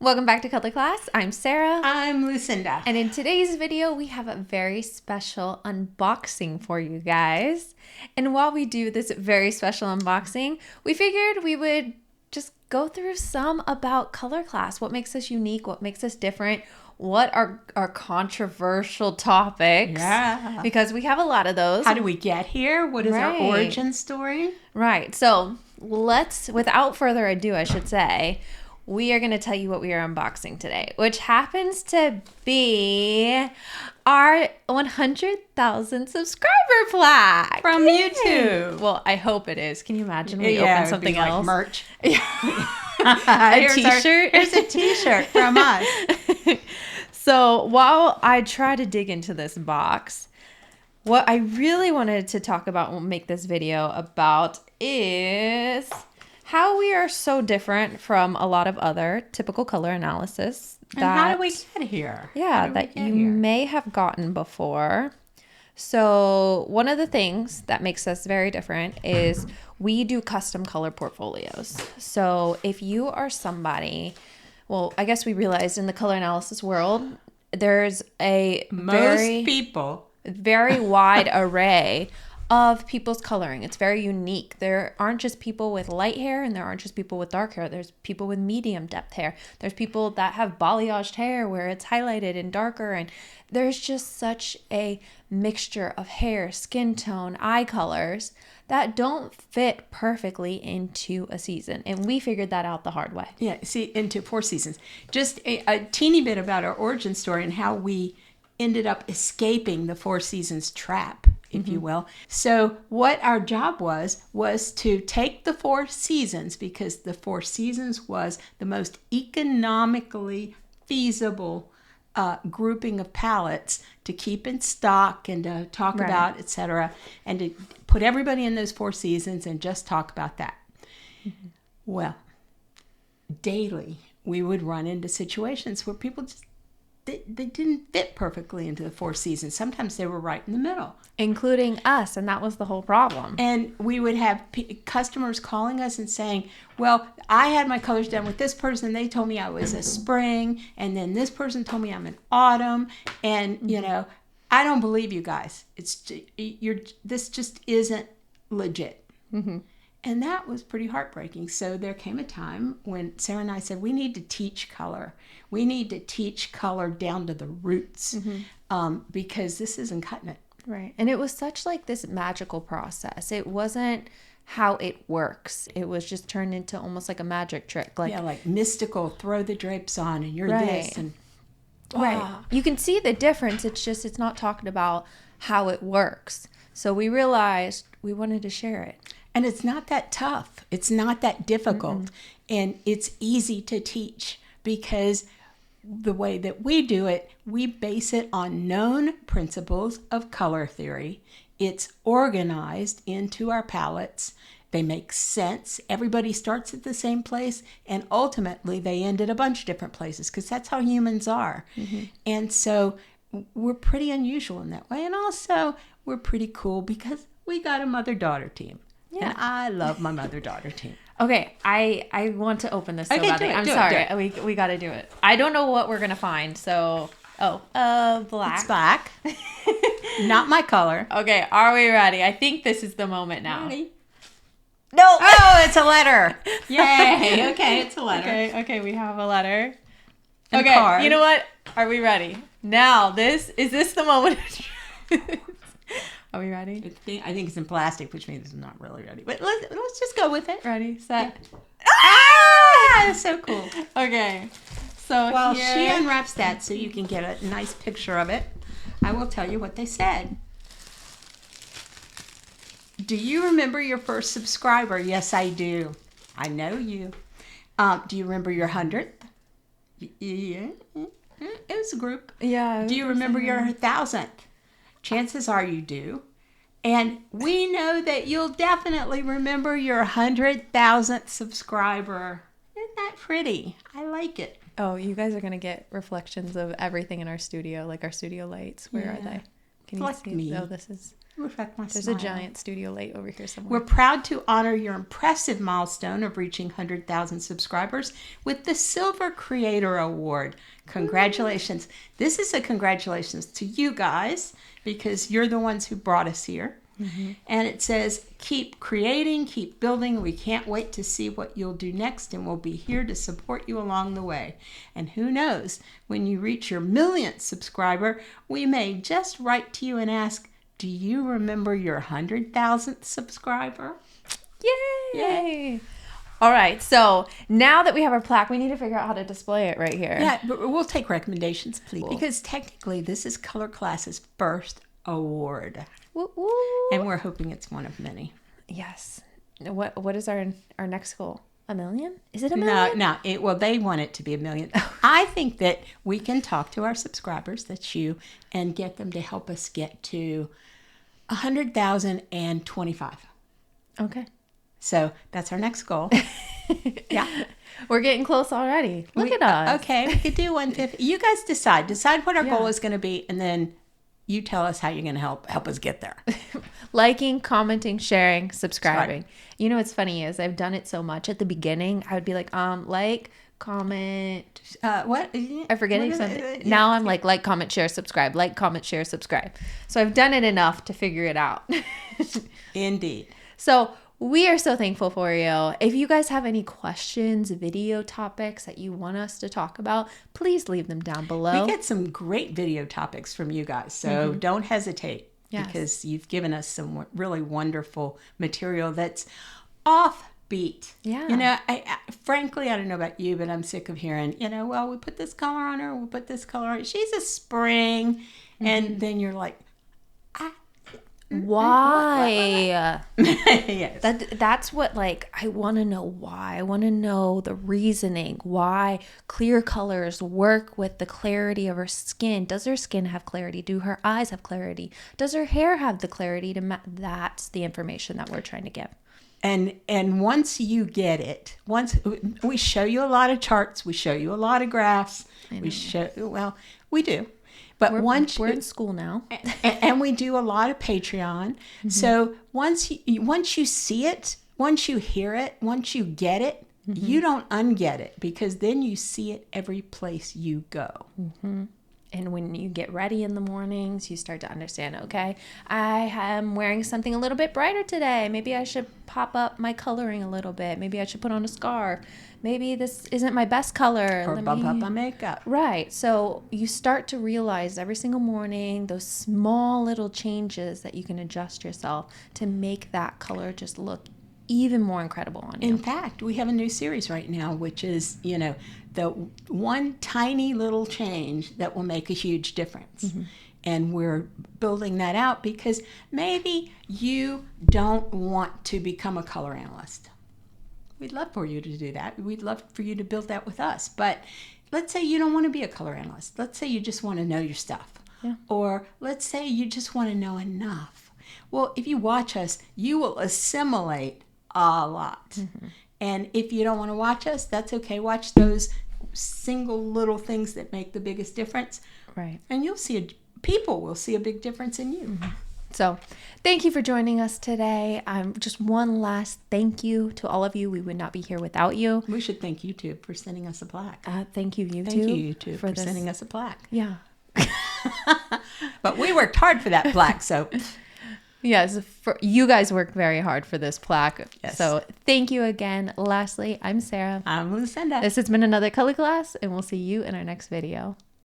Welcome back to Color Class. I'm Sarah. I'm Lucinda. And in today's video, we have a very special unboxing for you guys. And while we do this very special unboxing, we figured we would just go through some about Color Class. What makes us unique? What makes us different? What are our controversial topics? Yeah. Because we have a lot of those. How do we get here? What is our origin story? Right. So let's, without further ado, I should say, we are going to tell you what we are unboxing today, which happens to be our 100,000 subscriber plaque. From YouTube. Well, I hope it is. Can you imagine we open something else? Like merch. A t-shirt? Here's a t-shirt from us. So while I try to dig into this box, what I really wanted to talk about and make this video about is how we are so different from a lot of other typical color analysis. And how do we get here? Yeah, that you may have gotten before. So one of the things that makes us very different is we do custom color portfolios. So if you are somebody, well, I guess we realized in the color analysis world, there's a very wide array of people's coloring. It's very unique. There aren't just people with light hair and there aren't just people with dark hair. There's people with medium depth hair. There's people that have balayaged hair where it's highlighted and darker, and there's just such a mixture of hair, skin tone, eye colors that don't fit perfectly into a season. And we figured that out the hard way. Yeah, see, into 4 seasons. Just a teeny bit about our origin story and how we ended up escaping the 4 seasons trap, if you will. So what our job was to take the 4 seasons, because the 4 seasons was the most economically feasible grouping of palettes to keep in stock and to talk about, etc., and to put everybody in those 4 seasons and just talk about that. Mm-hmm. Well, daily we would run into situations where people just they didn't fit perfectly into the 4 seasons. Sometimes they were right in the middle. Including us, and that was the whole problem. And we would have customers calling us and saying, well, I had my colors done with this person. They told me I was a spring, and then this person told me I'm an autumn. And, you know, I don't believe you guys. This just isn't legit. Mm-hmm. And that was pretty heartbreaking. So there came a time when Sarah and I said, we need to teach color. We need to teach color down to the roots, because this isn't cutting it. Right. And it was such like this magical process. It wasn't how it works. It was just turned into almost like a magic trick. Like mystical, throw the drapes on and you're this. And right. You can see the difference. It's not talking about how it works. So we realized we wanted to share it. And it's not that tough. It's not that difficult. Mm-mm. And it's easy to teach because the way that we do it, we base it on known principles of color theory. It's organized into our palettes. They make sense. Everybody starts at the same place, and ultimately they end at a bunch of different places because that's how humans are. Mm-hmm. And so we're pretty unusual in that way. And also we're pretty cool because we got a mother-daughter team. Yeah. And I love my mother-daughter team. Okay, I want to open this so badly. I'm sorry. We got to do it. I don't know what we're going to find. So, black. It's black. Not my color. Okay, are we ready? I think this is the moment now. Ready? No. Oh, it's a letter. Yay. Okay, it's a letter. Okay, we have a letter. And okay, card. You know what? Are we ready? Now, is this the moment of truth? Are we ready? I think it's in plastic, which means it's not really ready. But let's just go with it. Ready, set. Yeah. Ah! That's so cool. Okay. So while she unwraps that so you can get a nice picture of it, I will tell you what they said. Do you remember your first subscriber? Yes, I do. I know you. Do you remember your 100th? Yeah. It was a group. Yeah. Do you remember your 1,000th? Chances are you do. And we know that you'll definitely remember your 100,000th subscriber. Isn't that pretty? I like it. Oh, you guys are going to get reflections of everything in our studio, like our studio lights. Where are they? Can you Reflect see? me. Oh, this is. Reflect my There's smile. a giant studio light over here somewhere. We're proud to honor your impressive milestone of reaching 100,000 subscribers with the Silver Creator Award. Congratulations. This is a congratulations to you guys because you're the ones who brought us here. And it says, keep creating, keep building. We can't wait to see what you'll do next, and we'll be here to support you along the way. And who knows, when you reach your millionth subscriber, we may just write to you and ask, do you remember your 100,000th subscriber? Yay! All right, so now that we have our plaque, we need to figure out how to display it right here. Yeah, but we'll take recommendations, please. Because technically, this is Color Class's first award. Woo, woo. And we're hoping it's one of many. Yes. What is our next goal? 1 million? Is it 1 million? No. Well, they want it to be 1 million. I think that we can talk to our subscribers, that's you, and get them to help us get to 100,025. Okay. So that's our next goal. Yeah. We're getting close already. Look at us. Okay, we could do 150. You guys decide. Decide what our goal is going to be, and then you tell us how you're going to help us get there. Liking, commenting, sharing, subscribing. You know what's funny is I've done it so much at the beginning. I would be like, like, comment. What? I'm forgetting something. Now I'm like, comment, share, subscribe. Like, comment, share, subscribe. So I've done it enough to figure it out. Indeed. So we are so thankful for you. If you guys have any questions, video topics that you want us to talk about, please leave them down below. We get some great video topics from you guys, so don't hesitate. Yes. Because you've given us some really wonderful material that's offbeat. Yeah. You know, frankly, I don't know about you, but I'm sick of hearing, well, we put this color on her, we put this color on her. She's a spring. And then you're like, why? Yes. That's what, like, I want to know why. I want to know the reasoning why clear colors work with the clarity of her skin. Does her skin have clarity? Do her eyes have clarity? Does her hair have the clarity to that's the information that we're trying to give. And once you get it, once we show you a lot of charts, we show you a lot of graphs, we do. But we're in school now, and we do a lot of Patreon. So once you see it, once you hear it, once you get it, you don't unget it, because then you see it every place you go. And when you get ready in the mornings, you start to understand, okay, I am wearing something a little bit brighter today. Maybe I should pop up my coloring a little bit. Maybe I should put on a scarf. Maybe this isn't my best color. Or bump up my makeup. Right. So you start to realize every single morning those small little changes that you can adjust yourself to make that color just look even more incredible on you. In fact, we have a new series right now, which is, the one tiny little change that will make a huge difference. And we're building that out because maybe you don't want to become a color analyst. We'd love for you to do that. We'd love for you to build that with us. But let's say you don't want to be a color analyst. Let's say you just want to know your stuff. Yeah. Or let's say you just want to know enough. Well, if you watch us, you will assimilate a lot. And if you don't want to watch us, that's okay. Watch those single little things that make the biggest difference. Right. And you'll see, people will see a big difference in you. So thank you for joining us today. Just one last thank you to all of you. We would not be here without you. We should thank YouTube for sending us a plaque. Thank you, YouTube. Thank you, YouTube, for this. sending us a plaque. Yeah. But we worked hard for that plaque, so... Yes, you guys worked very hard for this plaque. Yes. So thank you again. Lastly, I'm Sarah. I'm Lucinda. This has been another color class, and we'll see you in our next video.